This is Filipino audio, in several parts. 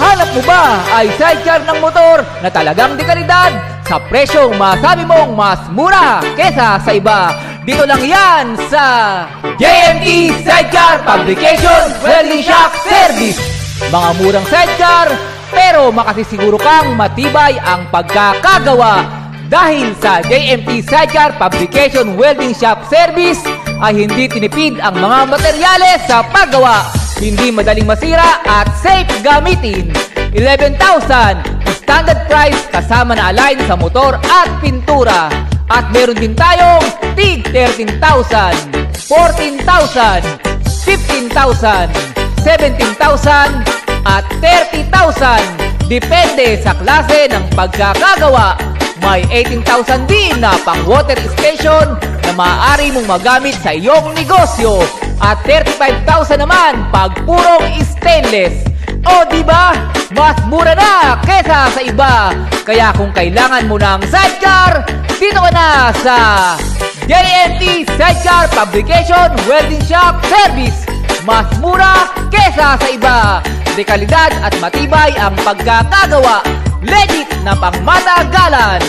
Hanap mo ba ay sidecar ng motor na talagang de kalidad sa presyong masabi mong mas mura kesa sa iba? Dito lang yan sa JMT Sidecar Fabrication Welding Shop Service. Mga murang sidecar pero makasisiguro kang matibay ang pagkakagawa. Dahil sa JMT Sidecar Fabrication Welding Shop Service ay hindi tinipid ang mga materyales sa paggawa. Hindi madaling masira at safe gamitin. 11,000 standard price kasama na align sa motor at pintura. At meron din tayong tig 13,000, 14,000, 15,000, 17,000 at 30,000. Depende sa klase ng pagkakagawa. May 18,000 din na pang water station na maaari mong magamit sa iyong negosyo. At 35,000 naman pag purong stainless. O diba? Mas mura na kesa sa iba. Kaya kung kailangan mo ng sidecar, dito ka na sa JMT Sidecar Fabrication Welding Shop Service. Mas mura kesa sa iba. De kalidad at matibay ang pagkakagawa. Legit na pangmatagalan.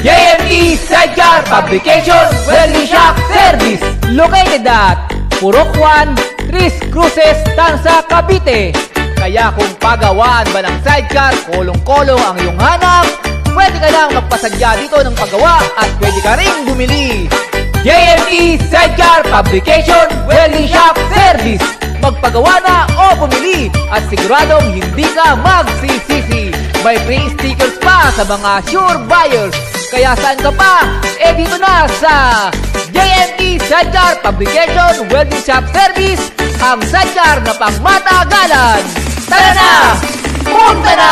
JMT Sidecar Fabrication Welding Shop Service. Located at Purok 1, Tres Cruces, Tanza, Cavite. Kaya kung pagawaan ba ng sidecar, kolong-kolong ang iyong hanap, pwede ka lang magpasadya dito ng paggawa at pwede ka rin bumili. JMT Sidecar Fabrication Welding Shop Service. Magpagawa na o bumili at siguradong hindi ka magsisisi. May free stickers pa sa mga sure buyers. Kaya saan ka pa? Dito na sa JMT Sidecar Fabrication Welding Shop Service, ang sidecar na pangmatagalan. Tara na! Punta na!